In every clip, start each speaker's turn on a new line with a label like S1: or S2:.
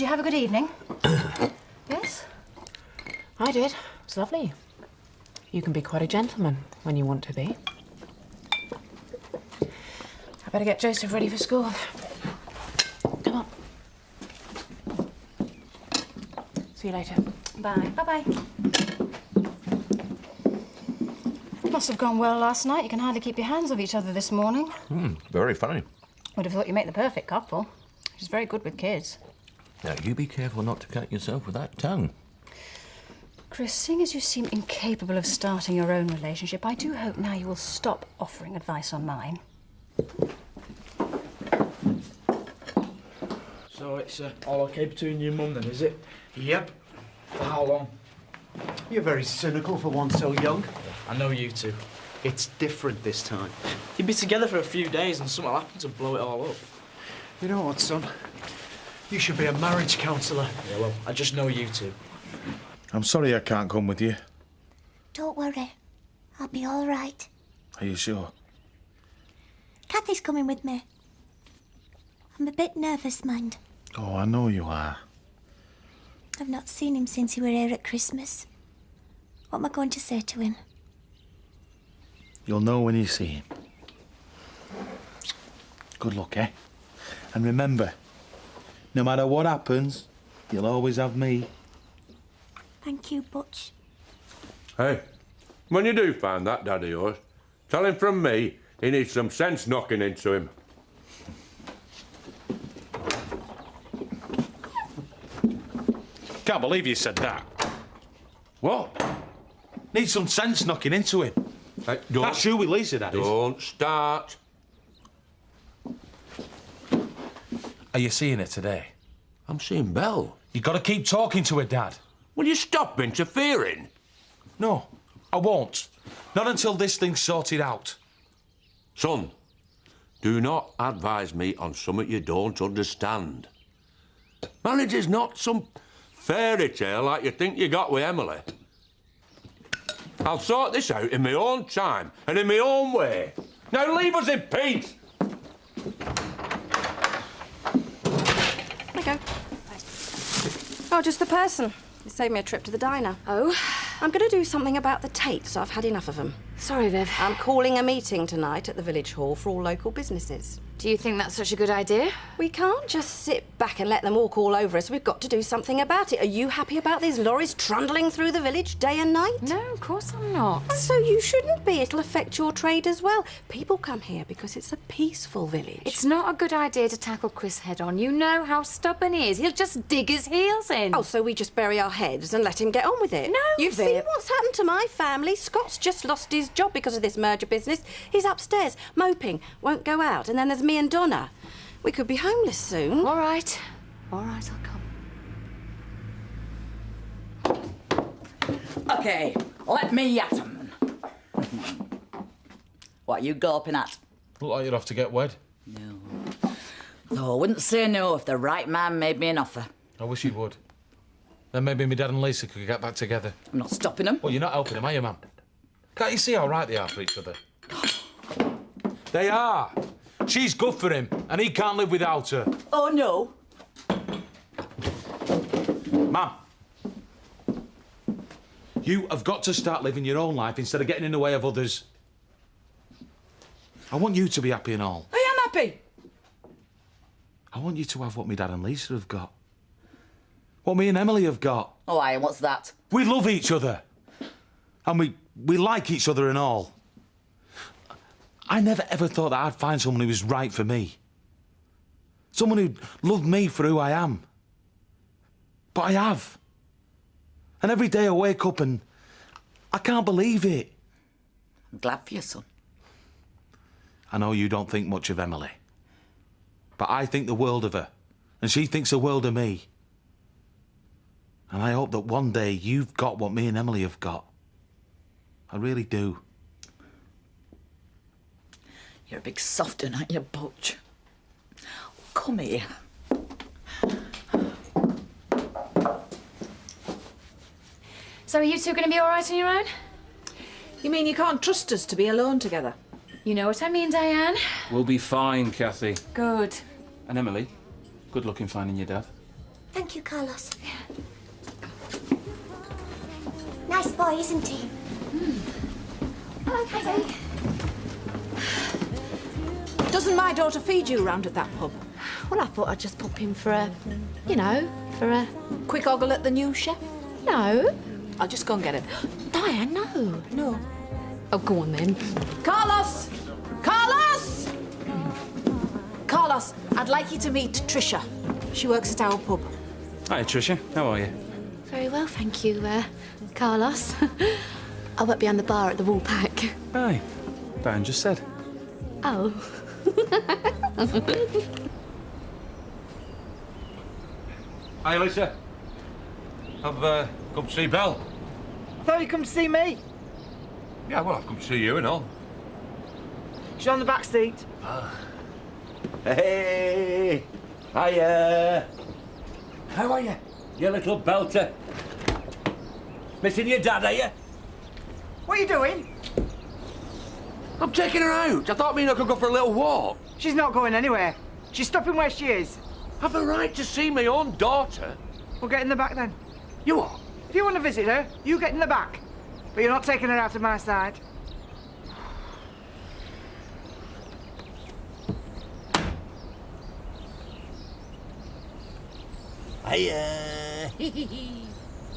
S1: Did you have a good evening? Yes?
S2: I did. It was lovely. You can be quite a gentleman when you want to be. I better get Joseph ready for school. Come on. See you later.
S1: Bye. Bye-bye. Must have gone well last night. You can hardly keep your hands off each other this morning.
S3: Very funny.
S1: Would have thought you make the perfect couple. She's very good with kids.
S3: Now, you be careful not to cut yourself with that tongue.
S1: Chris, seeing as you seem incapable of starting your own relationship, I do hope now you will stop offering advice on mine.
S4: So it's all okay between you and Mum then, is it?
S5: Yep.
S4: For how long?
S5: You're very cynical for one so young.
S4: I know you two.
S5: It's different this time.
S4: You'd be together for a few days and something will happen to blow it all up.
S5: You know what, son? You should be a marriage counsellor.
S4: Yeah, well, I just know you two.
S6: I'm sorry I can't come with you.
S7: Don't worry. I'll be all right.
S6: Are you sure?
S7: Kathy's coming with me. I'm a bit nervous, mind.
S6: Oh, I know you are.
S7: I've not seen him since he were here at Christmas. What am I going to say to him?
S6: You'll know when you see him. Good luck, eh? And remember, no matter what happens, you'll always have me.
S7: Thank you, Butch.
S8: Hey, when you do find that dad of yours, tell him from me he needs some sense knocking into him.
S6: Can't believe you said that.
S8: What?
S6: Need some sense knocking into him.
S8: Hey,
S6: That's you with Lisa, that is.
S8: Don't start.
S6: Are you seeing her today?
S8: I'm seeing Belle.
S6: You got to keep talking to her, Dad.
S8: Will you stop interfering?
S6: No, I won't. Not until this thing's sorted out.
S8: Son, do not advise me on something you don't understand. Marriage is not some fairy tale like you think you got with Emily. I'll sort this out in my own time and in my own way. Now leave us in peace!
S9: There you go. Thanks. Oh, just the person. You saved me a trip to the diner.
S1: Oh?
S9: I'm going to do something about the Tates. I've had enough of them.
S1: Sorry, Viv.
S9: I'm calling a meeting tonight at the village hall for all local businesses.
S1: Do you think that's such a good idea?
S9: We can't just sit back and let them walk all over us. We've got to do something about it. Are you happy about these lorries trundling through the village day and night?
S1: No, of course I'm not.
S9: And so you shouldn't be. It'll affect your trade as well. People come here because it's a peaceful village.
S1: It's not a good idea to tackle Chris head on. You know how stubborn he is. He'll just dig his heels in.
S9: Oh, so we just bury our heads and let him get on with it?
S1: No,
S9: You've
S1: Viv.
S9: seen what's happened to my family. Scott's just lost his job because of this merger business. He's upstairs, moping, won't go out. And then there's me and Donna. We could be homeless soon.
S1: All right. All right, I'll come.
S10: OK, let me at 'em. What are you gawping at?
S6: Look like you're off to get wed.
S10: No. Though I wouldn't say no if the right man made me an offer.
S6: I wish you would. Then maybe my dad and Lisa could get back together.
S10: I'm not stopping them.
S6: Well, you're not helping them, are you, Mum? Can't you see how right they are for each other? They are. She's good for him, and he can't live without her.
S10: Oh, no.
S6: Mum, you have got to start living your own life instead of getting in the way of others. I want you to be happy and all.
S10: I am happy.
S6: I want you to have what me dad and Lisa have got. What me and Emily have got.
S10: Oh, aye, and what's that?
S6: We love each other. And we like each other and all. I never ever thought that I'd find someone who was right for me. Someone who'd love me for who I am. But I have. And every day I wake up and I can't believe it.
S10: I'm glad for you, son.
S6: I know you don't think much of Emily. But I think the world of her. And she thinks the world of me. And I hope that one day you've got what me and Emily have got. I really do.
S10: You're a big soft un, aren't you, Butch? Come here.
S1: So are you two going to be all right on your own?
S2: You mean you can't trust us to be alone together?
S1: You know what I mean, Diane.
S11: We'll be fine, Kathy.
S1: Good.
S11: And Emily, good luck in finding your dad.
S7: Thank you, Carlos. Nice boy, isn't he? Okay.
S2: Doesn't my daughter feed you around at that pub? Well, I thought I'd just pop in for a, for a quick ogle at the new chef. No, I'll just go and get it. Diane, no. Oh, go on then. Carlos! Carlos! Carlos, I'd like you to meet Tricia. She works at our pub.
S5: Hi, Tricia. How are you?
S11: Very well, thank you, Carlos. I work behind the bar at the Woolpack.
S5: Hi. Diane just said.
S11: Oh.
S8: Hi, Lisa. I've come to see Belle.
S12: Thought you come to see me.
S8: Yeah, well, I've come to see you and all.
S12: She's on the back seat.
S8: Hey! Hiya! How are you, you little belter? Missing your dad, are you?
S12: What are you doing?
S8: I'm taking her out. I thought me and her could go for a little walk.
S12: She's not going anywhere. She's stopping where she is.
S8: I've a right to see my own daughter.
S12: We'll get in the back then.
S8: You what?
S12: If you want to visit her, you get in the back. But you're not taking her out of my side.
S8: Hiya!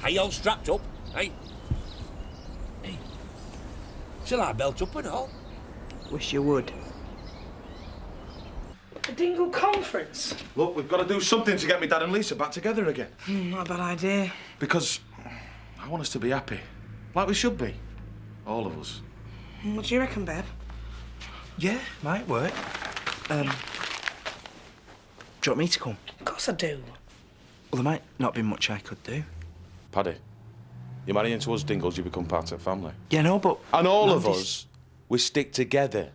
S8: Are you all strapped up? Hey? Hey. Shall I belt up and all?
S12: Wish you would. A Dingle conference?
S6: Look, we've got to do something to get me dad and Lisa back together again.
S12: Not a bad idea.
S6: Because I want us to be happy. Like we should be. All of us.
S12: What do you reckon, Beb?
S5: Yeah, might work. Do you want me to come?
S12: Of course I do.
S5: Well, there might not be much I could do.
S6: Paddy, you marry into us Dingles, you become part of the family.
S5: Yeah, no, but...
S6: And all of us, we stick together.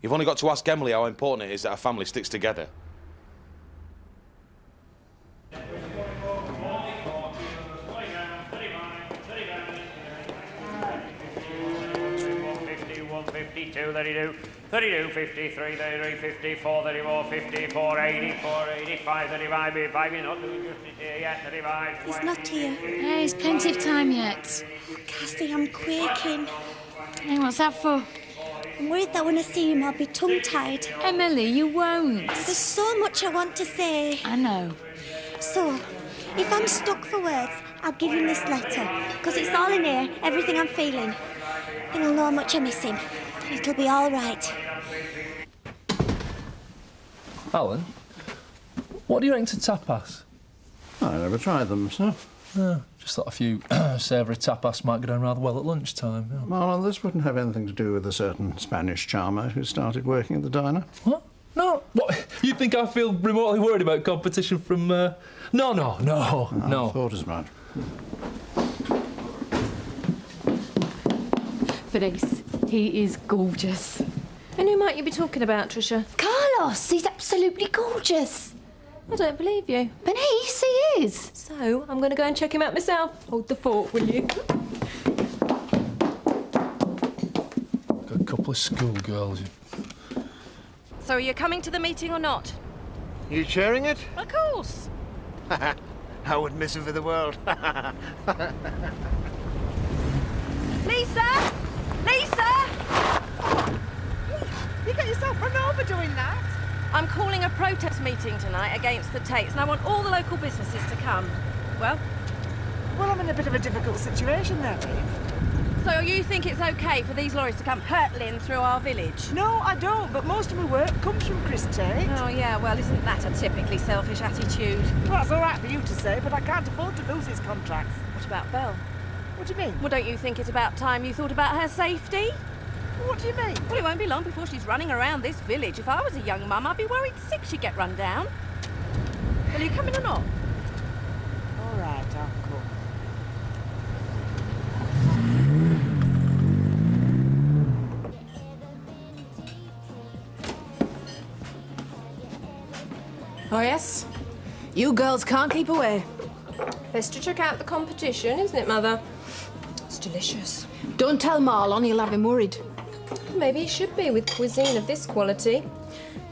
S6: You've only got to ask Emily how important it is that a family sticks together.
S13: Fifty-two, 32, 32, 53, 33, 54, 34, 54, 84, 85, 35, 85, you're not doing justice here yet, 35,
S7: He's not here.
S11: Hey, there's plenty of time yet.
S7: Cassie, I'm quaking.
S11: Hey, what's that for?
S7: I'm worried that when I see him, I'll be tongue-tied.
S11: Emily, you won't.
S7: There's so much I want to say.
S11: I know.
S7: So, if I'm stuck for words, I'll give him this letter. Because it's all in here, everything I'm feeling. Then I'll know how much I miss him. And it'll be all right.
S14: Alan, what do you think to tapas?
S15: I never tried them myself.
S14: Just thought a few savoury tapas might go down rather well at lunchtime. Yeah.
S15: Marlon, this wouldn't have anything to do with a certain Spanish charmer who started working at the diner.
S14: What? No. What? You think I feel remotely worried about competition from... No.
S15: I thought as much.
S11: Felice, he is gorgeous.
S16: And who might you be talking about, Tricia?
S11: Carlos, he's absolutely gorgeous.
S16: I don't believe you.
S11: Bernice, he is.
S16: So, I'm going to go and check him out myself. Hold the fort, will you?
S14: Got a couple of schoolgirls.
S9: So are you coming to the meeting or not?
S17: You chairing it?
S9: Of course.
S17: I would miss him for the world.
S9: Lisa! Lisa!
S12: You get yourself run over doing that.
S9: I'm calling a protest meeting tonight against the Tates, and I want all the local businesses to come. Well,
S12: I'm in a bit of a difficult situation there, Eve.
S9: so you think it's okay for these lorries to come hurtling through our village?
S12: No, I don't, but most of my work comes from Chris Tate.
S9: Oh, yeah, well, isn't that a typically selfish attitude?
S12: Well, that's all right for you to say, but I can't afford to lose his contracts.
S9: What about Belle?
S12: What do you mean?
S9: Well, don't you think it's about time you thought about her safety?
S12: What do you mean?
S9: Well, it won't be long before she's running around this village. If I was a young mum, I'd be worried sick she'd get run down. Will you come in or not?
S12: All right, I'll come.
S2: Oh, yes? You girls can't keep away.
S16: Best to check out the competition, isn't it, Mother? It's delicious.
S2: Don't tell Marlon, he'll have him worried.
S16: Maybe he should be with cuisine of this quality.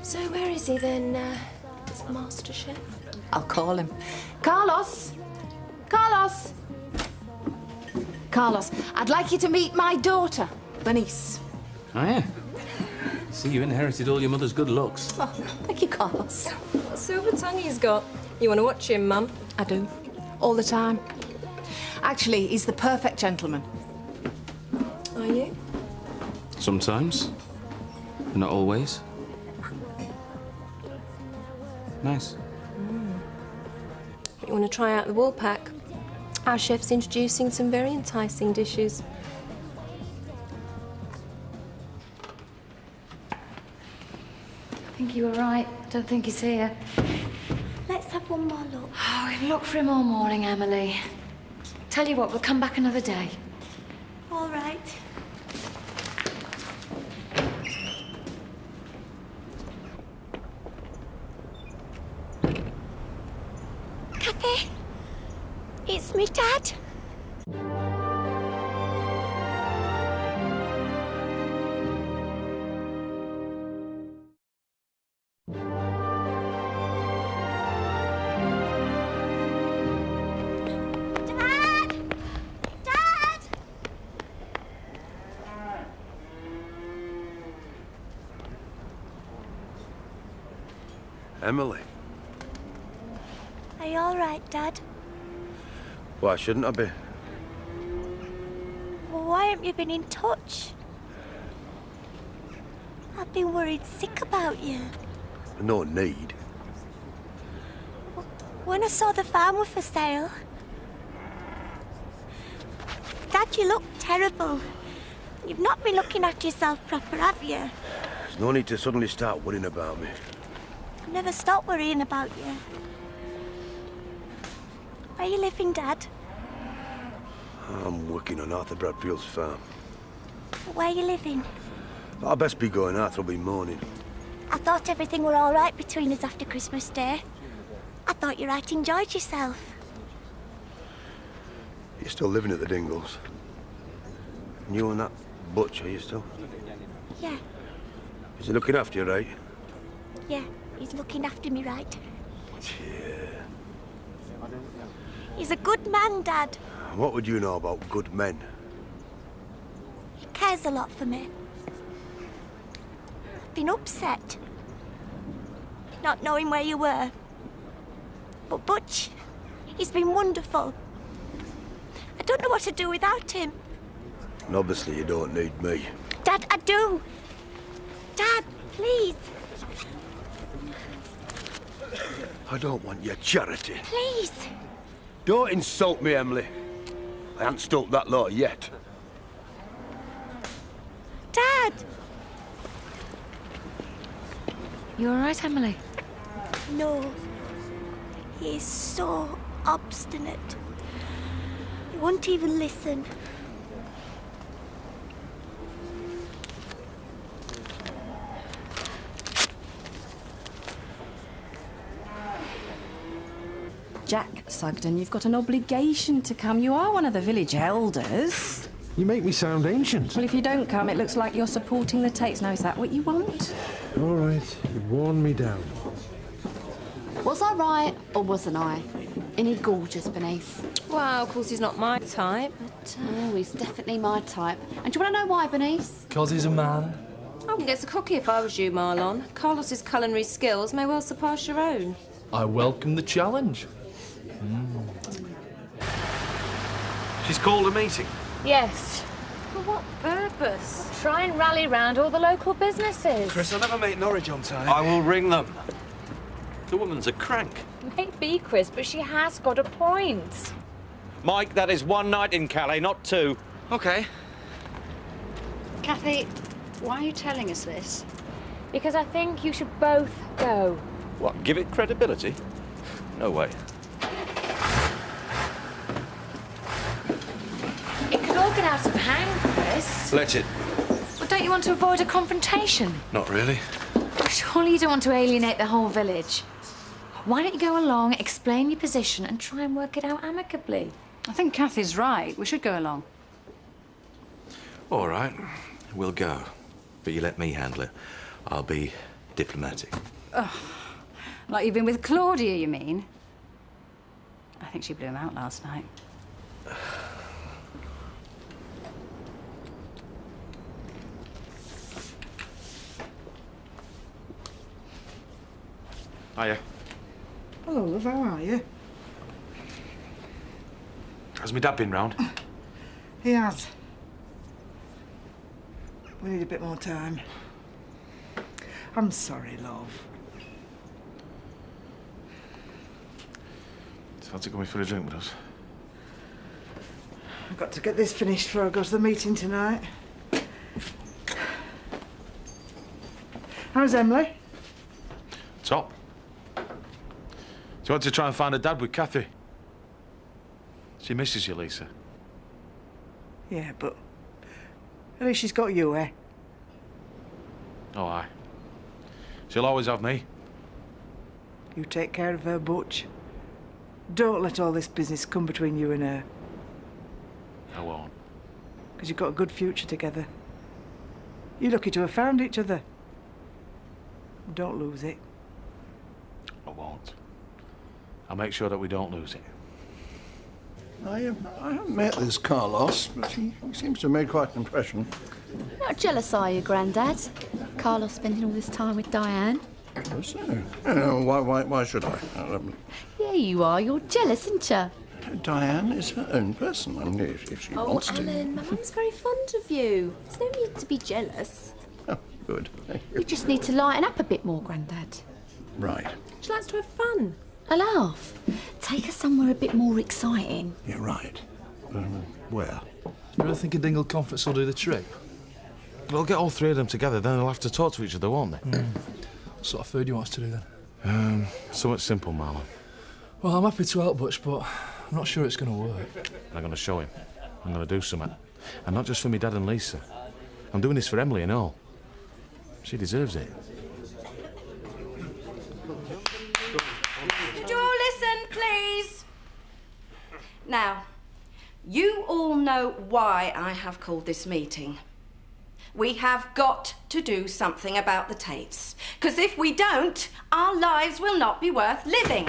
S16: So where is he then, this master chef?
S2: I'll call him. Carlos! Carlos! Carlos, I'd like you to meet my daughter, Bernice.
S3: Oh, yeah. See, you inherited all your mother's good looks.
S2: Oh, thank you, Carlos.
S16: What silver tongue he's got. You want to watch him, Mum?
S2: I do. All the time. Actually, he's the perfect gentleman.
S16: Are you?
S3: Sometimes. But not always. Nice.
S16: You want to try out the wool pack? Our chef's introducing some very enticing dishes.
S11: I think you were right. Don't think he's here.
S7: Let's have one more look.
S11: Oh, we've looked for him all morning, Emily. Tell you what, we'll come back another day.
S7: All right. Kathy, it's me, Dad.
S18: Emily,
S7: Are you all right, Dad?
S18: why shouldn't I be?
S7: Well, why haven't you been in touch? I've been worried sick about you.
S18: No need.
S7: When I saw the farm were for sale... Dad, you look terrible. You've not been looking after yourself proper, have you?
S18: There's no need to suddenly start worrying about me.
S7: I've never stopped worrying about you. Where are you living, Dad?
S18: I'm working on Arthur Bradfield's farm.
S7: Where are you living?
S18: I'd best be going. Arthur'll be moaning.
S7: I thought everything were all right between us after Christmas Day. I thought you right enjoyed yourself.
S18: You're still living at the Dingles. You and that Butch, are you still?
S7: Yeah,
S18: Is he looking after you, right?
S7: yeah, he's looking after me right.
S18: Yeah.
S7: He's a good man, Dad.
S18: What would you know about good men?
S7: He cares a lot for me. I've been upset. Not knowing where you were. But Butch, he's been wonderful. I don't know what to do without him.
S18: And obviously you don't need me.
S7: Dad, I do. Dad, please.
S18: I don't want your charity.
S7: Please.
S18: Don't insult me, Emily. I haven't stopped that lot yet.
S7: Dad!
S11: You all right, Emily?
S7: No. He is so obstinate. He won't even listen.
S9: Jack Sugden, you've got an obligation to come. You are one of the village elders.
S19: You make me sound ancient.
S9: Well, if you don't come, it looks like you're supporting the Tates. Now, is that what you want?
S19: All right, you've worn me down.
S11: Was I right, or wasn't I? Isn't he gorgeous, Bernice?
S16: Well, of course he's not my type, but...
S11: Oh, he's definitely my type. And do you want to know why, Bernice?
S14: 'Cause he's a man.
S16: I wouldn't get so cocky if I was you, Marlon. Carlos's culinary skills may well surpass your own.
S14: I welcome the challenge.
S5: She's called a meeting.
S20: Yes. For what purpose? Try and rally round all the local businesses.
S5: Chris, I'll never make Norwich on time.
S3: I will ring them. The woman's a crank.
S20: Maybe, Chris, but she has got a point.
S21: Mike, that is one night in Calais, not two.
S5: OK.
S1: Kathy, why are you telling us this?
S20: Because I think you should both go.
S21: What, give it credibility? No way.
S20: It could all get out of hand, Chris.
S3: Let it.
S20: Well, don't you want to avoid a confrontation?
S3: Not really.
S20: Surely you don't want to alienate the whole village. Why don't you go along, explain your position, and try and work it out amicably?
S1: I think Kathy's right. We should go along.
S3: All right, we'll go. But you let me handle it. I'll be diplomatic.
S1: Ugh. Like you've been with Claudia, you mean? I think she blew him out last night.
S6: Hiya.
S12: Hello, love, how are you?
S6: Has my dad been round?
S12: He has. We need a bit more time. I'm sorry, love.
S6: Fancy coming for a drink with us?
S12: I've got to get this finished before I go to the meeting tonight. How's Emily?
S6: Top. Do you want to try and find her dad with Kathy? She misses you, Lisa.
S12: Yeah, but at least she's got you, eh?
S6: Oh, aye. She'll always have me.
S12: You take care of her, Butch. Don't let all this business come between you and her.
S6: I won't.
S12: Because you've got a good future together. You're lucky to have found each other. Don't lose it.
S6: I won't. I'll make sure that we don't lose it.
S15: I haven't met this Carlos, but he seems to have made quite an impression.
S11: Not jealous, are you, Grandad? Carlos spending all this time with Diane.
S15: Oh, so? Why should I?
S11: Yeah, you are. You're jealous, aren't you?
S15: Diane is her own person. I mean, if she wants to.
S16: Alan, my mum's very fond of you. There's no need to be jealous.
S15: Oh, good.
S11: You just need to lighten up a bit more, Grandad.
S15: Right.
S16: She likes to have fun.
S11: A laugh. Take her somewhere a bit more exciting.
S15: You're right. Where?
S14: Do you really think a dingle conference will do the trick?
S6: We'll get all three of them together, then they'll have to talk to each other, won't they?
S14: What sort of food do you want us to do then?
S6: Something simple, Marlon.
S14: Well, I'm happy to help, Butch, but I'm not sure it's going to work.
S6: I'm going to show him. I'm going to do something. And not just for me dad and Lisa. I'm doing this for Emily and all. She deserves it.
S9: Could you all listen, please? Now, you all know why I have called this meeting. We have got to do something about the Tates. Because if we don't, our lives will not be worth living.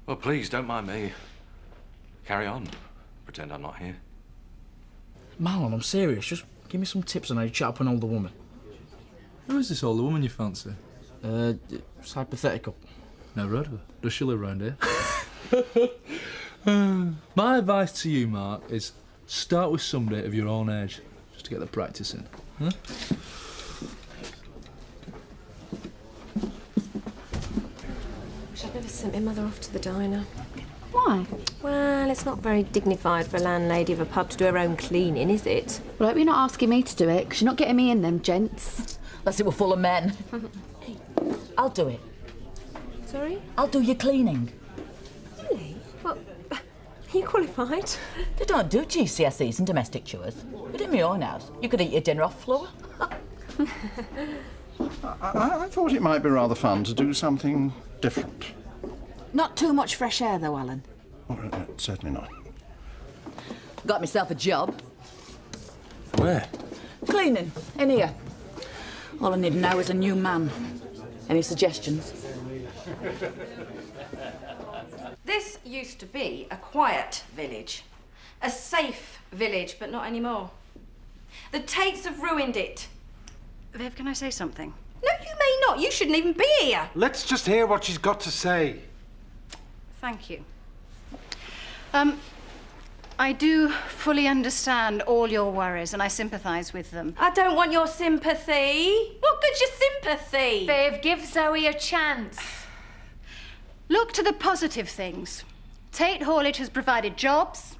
S21: Well, please, don't mind me. Carry on. Pretend I'm not here.
S4: Marlon, I'm serious. Just give me some tips on how you chat up an older woman.
S14: Who is this older woman you fancy?
S4: It's hypothetical.
S14: Never heard of her. Does she live round here? My advice to you, Mark, is start with somebody of your own age, just to get the practice in. Huh?
S16: Wish I'd never sent my mother off to the diner.
S11: Why?
S16: Well, it's not very dignified for a landlady of a pub to do her own cleaning, is it?
S11: Well, I hope you're not asking me to do it, because you're not getting me in them, gents.
S10: Unless it were full of men. I'll do it.
S16: Sorry?
S10: I'll do your cleaning.
S16: Really? Well, are you qualified?
S10: They don't do GCSEs and domestic chores. But in my own house, you could eat your dinner off floor.
S15: I thought it might be rather fun to do something different.
S10: Not too much fresh air, though, Alan.
S15: Oh, certainly not.
S10: Got myself a job.
S6: Where?
S10: Cleaning, in here. All I need now is a new man. Any suggestions?
S9: This used to be a quiet village. A safe village, but not anymore. The Tates have ruined it.
S1: Viv, can I say something?
S9: No, you may not. You shouldn't even be here.
S5: Let's just hear what she's got to say.
S1: Thank you. I do fully understand all your worries and I sympathise with them.
S9: I don't want your sympathy. What good's your sympathy?
S20: Viv, give Zoe a chance.
S1: Look to the positive things. Tate Haulage has provided jobs,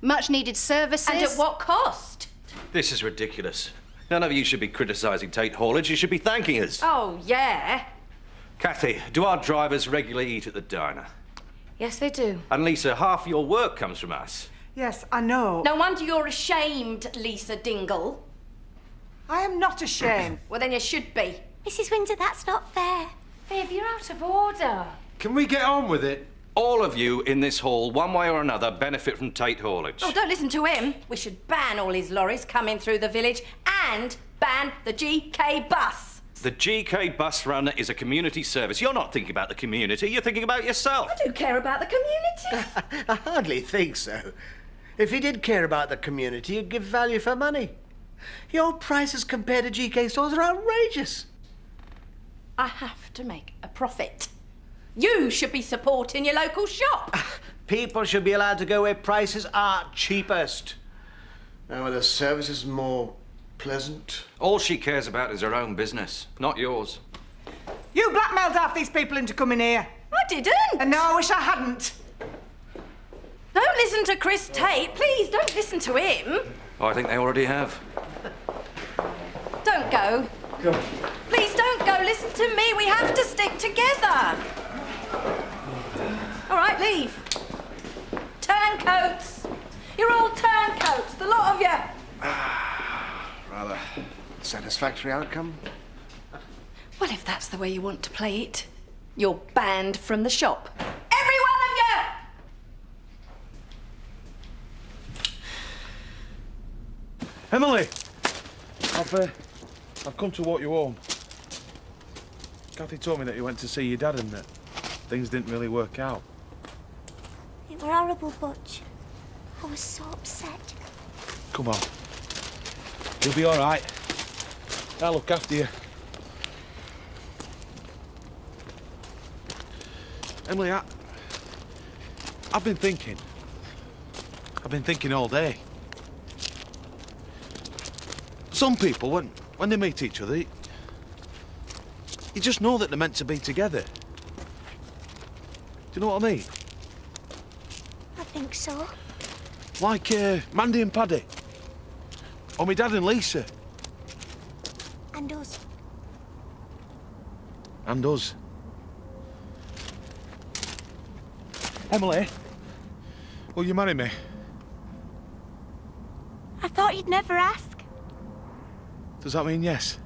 S1: much-needed services...
S9: And at what cost?
S21: This is ridiculous. None of you should be criticising Tate Haulage. You should be thanking us.
S9: Oh, yeah.
S21: Kathy, do our drivers regularly eat at the diner?
S20: Yes, they do.
S21: And Lisa, half your work comes from us.
S12: Yes, I know.
S9: No wonder you're ashamed, Lisa Dingle.
S12: I am not ashamed.
S9: Well, then you should be.
S7: Mrs. Windsor, that's not fair.
S20: Viv, you're out of order.
S5: Can we get on with it?
S21: All of you in this hall, one way or another, benefit from Tate Haulage.
S9: Oh, don't listen to him. We should ban all his lorries coming through the village and ban the GK bus.
S21: The GK bus run is a community service. You're not thinking about the community, you're thinking about yourself.
S9: I do care about the community.
S17: I hardly think so. If he did care about the community, he'd give value for money. Your prices compared to GK stores are outrageous.
S9: I have to make a profit. You should be supporting your local shop.
S17: People should be allowed to go where prices are cheapest. And where the service is more pleasant.
S21: All she cares about is her own business, not yours.
S12: You blackmailed half these people into coming here.
S9: I didn't.
S12: And no, I wish I hadn't.
S9: Don't listen to Chris Tate. Please, don't listen to him.
S21: Oh, I think they already have.
S9: Don't go.
S17: Go.
S9: Please don't go. Listen to me. We have to stick together. All right, leave. Turncoats. You're all turncoats, the lot of you.
S17: Rather satisfactory outcome.
S9: Well, if that's the way you want to play it, you're banned from the shop. Every one of you!
S6: Emily! I've come to walk you home. Kathy told me that you went to see your dad and that things didn't really work out.
S7: It were horrible, Butch. I was so upset.
S6: Come on. You'll be all right. I'll look after you. Emily, I've been thinking. I've been thinking all day. Some people, when they meet each other, you just know that they're meant to be together. Do you know what I mean?
S7: I think so.
S6: Like Mandy and Paddy. Or my dad and Lisa.
S7: And us.
S6: And us. Emily, will you marry me?
S7: I thought you'd never ask.
S6: Does that mean yes?